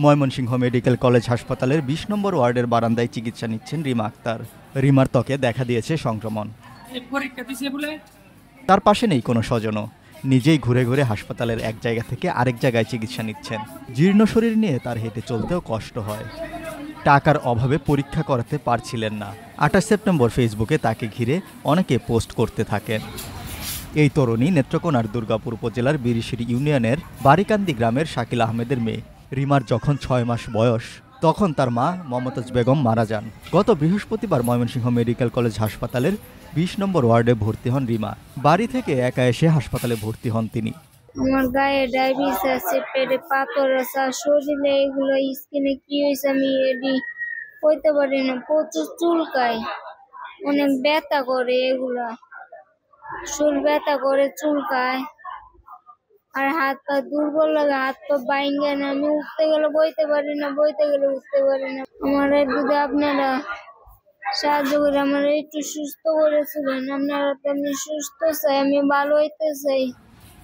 Mymensingh medical college হাসপাতালের ২০ নম্বর ওয়ার্ডের বারান্দায় চিকিৎসা নিচ্ছেন রিমা আক্তার। রিমার ত্বকে দেখা দিয়েছে সংক্রমণ। তার পাশে নেই কোনো স্বজনও। নিজেই ঘুরে ঘুরে হাসপাতালের এক জায়গা থেকে আরেক জায়গায় চিকিৎসা নিচ্ছেন। জীর্ণ শরীর নিয়ে তার হেঁটে চলতেও কষ্ট হয়। টাকার অভাবে পরীক্ষা করাতে পারছিলেন না। ২৮ সেপ্টেম্বর ফেসবুকে তাকে ঘিরে অনেকে পোস্ট করতে থাকেন। এই তরুণী নেত্রকোনার দুর্গাপুর উপজেলার বিরিশিরি ইউনিয়নের বারিকান্দি গ্রামের শাকিল আহমেদের মেয়ে। রিমার যখন ৬ মাস বয়স তখন তার মা মমতাজ বেগম মারা যান। গত বৃহস্পতিবার ময়মনসিংহ মেডিকেল কলেজ হাসপাতালের ২০ নম্বর ওয়ার্ডে ভর্তি হন রিমা। বাড়ি থেকে একা এসে হাসপাতালে ভর্তি হন তিনি। আমার গায়ে ডায়াবেটিস আছে, পেটে পাথর আছে, শরীরে এগুলো স্কিনে কি হয়েছে আমি এডি কইতে পারি না। প্রচুর চুলকায়, অনেক ব্যথা করে, এগুলা শরীর ব্যথা করে, চুলকায়, আর হাত পা দুর্বল লাগে, হাত পা বাইঙ্গে না, আমি উঠতে গেলে বইতে পারি না, বইতে গেলে উঠতে পারি না। আমার যদি আপনারা সাহায্য করে আমার একটু সুস্থ করেছিলেন, আপনারা তো আমি সুস্থ চাই, আমি ভালো হইতে চাই।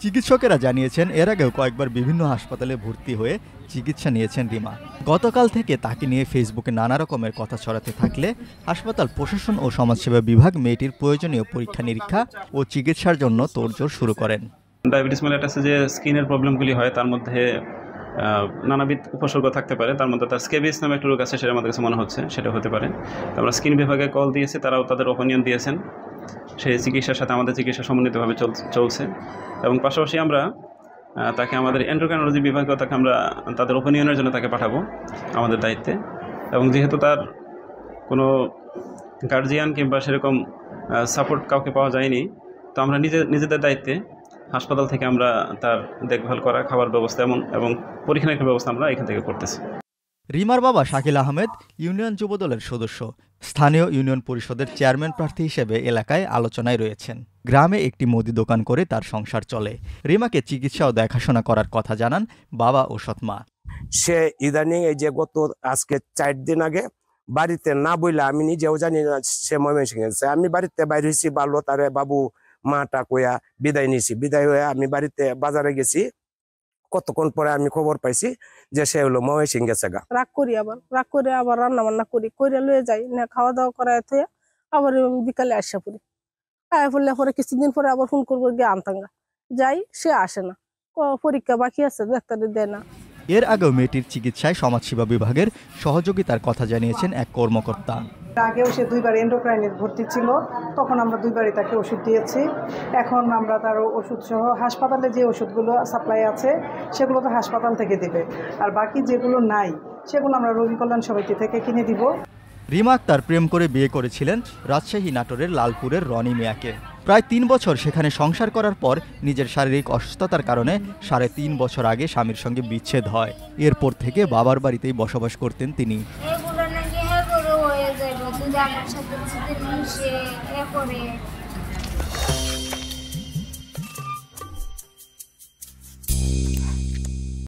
চিকিৎসকেরা জানিয়েছেন এর আগেও কয়েকবার বিভিন্ন হাসপাতালে ভর্তি হয়ে চিকিৎসা নিয়েছেন রিমা। গতকাল থেকে তাকে নিয়ে ফেসবুকে নানা রকমের কথা ছড়াতে থাকলে হাসপাতাল প্রশাসন ও সমাজসেবা বিভাগ মেয়েটির প্রয়োজনীয় পরীক্ষা নিরীক্ষা ও চিকিৎসার জন্য তোড়জোড় শুরু করেন। ডায়াবেটিস মেলাটাসে যে স্কিনের প্রবলেমগুলি হয় তার মধ্যে নানাবিধ উপসর্গ থাকতে পারে। তার মধ্যে তার স্কেবিস নামে একটা রোগ আছে, সেটা আমাদের কাছে মনে হচ্ছে সেটা হতে পারে। আমরা স্কিন বিভাগে কল দিয়েছি, তারাও তাদের অপিনিয়ন দিয়েছেন। সেই চিকিৎসার সাথে আমাদের চিকিৎসা সমন্বিতভাবে চলছে এবং পাশাপাশি আমরা তাকে আমাদের এন্ডোক্রাইনোলজি বিভাগেও তাকে আমরা তাদের অপিনিয়নের জন্য তাকে পাঠাবো আমাদের দায়িত্বে। এবং যেহেতু তার কোনো গার্জিয়ান কিংবা সেরকম সাপোর্ট কাউকে পাওয়া যায়নি, তো আমরা নিজেদের দায়িত্বে হাসপাতাল থেকে আমরা তার দেখভাল করা, খাবার ব্যবস্থা এবং পরীক্ষা নিরীক্ষার ব্যবস্থা আমরা এখান থেকে করতেছি। রিমার বাবা শাকিল আহমেদ ইউনিয়ন যুবদলের সদস্য। স্থানীয় ইউনিয়ন পরিষদের চেয়ারম্যান প্রার্থী হিসেবে এলাকায় আলোচনায় রয়েছেন। গ্রামে একটি মুদি দোকান করে তার সংসার চলে। রিমাকে চিকিৎসা ও দেখাশোনা করার কথা জানান বাবা ও সৎমা। সে ইদানিং এই যে গত আজকে ৪ দিন আগে বাড়িতে না বইলা, আমি নিজেও জানি না সে ময়মনসিংহে গেছে। আমি বাড়িতে বাইরে হয়েছি, ভালো তারে বাবু মাটা কইয়া বিদায় নিয়েছি। বিদায় হয়ে আমি বাড়িতে বাজারে গেছি। কতক্ষণ পরে আমি খবর পাইছি যে সে হলো ময়মনসিংহ গেছে গা। রাগ করে আবার রান্না বান্না করে লয়ে যাই না, খাওয়া দাওয়া করায় থুয়ে আবার বিকালে আসা পড়ি। পড়লে পরে কিছুদিন পরে আবার ফোন করবো গিয়ে আনতাঙ্গা যাই, সে আসে না, পরীক্ষা বাকি আছে, ডাক্তারে দেয় না। এর আগেও মেয়েটির চিকিৎসায় সমাজসেবা বিভাগের সহযোগিতার কথা জানিয়েছেন এক কর্মকর্তা। আগেও সে 2বার এন্ডোক্রাইনে ভর্তি ছিল, তখন আমরা 2বারই তাকে ওষুধ দিয়েছি। এখন আমরা তার ওষুধ সহ হাসপাতালে যে ওষুধগুলো সাপ্লাই আছে সেগুলো তো হাসপাতাল থেকে দেবে, আর বাকি যেগুলো নাই সেগুলো আমরা রোগী কল্যাণ সমিতি থেকে কিনে দিব। রিমা আক্তার প্রেম করে বিয়ে করেছিলেন রাজশাহী নাটোরের লালপুরের রনি মিয়াকে। প্রায় ৩ বছর সেখানে সংসার করার পর নিজের শারীরিক অসুস্থতার কারণে ৩.৫ বছর আগে স্বামীর সঙ্গে বিচ্ছেদ হয়। এরপর থেকে বাবার বাড়িতেই বসবাস করতেন তিনি।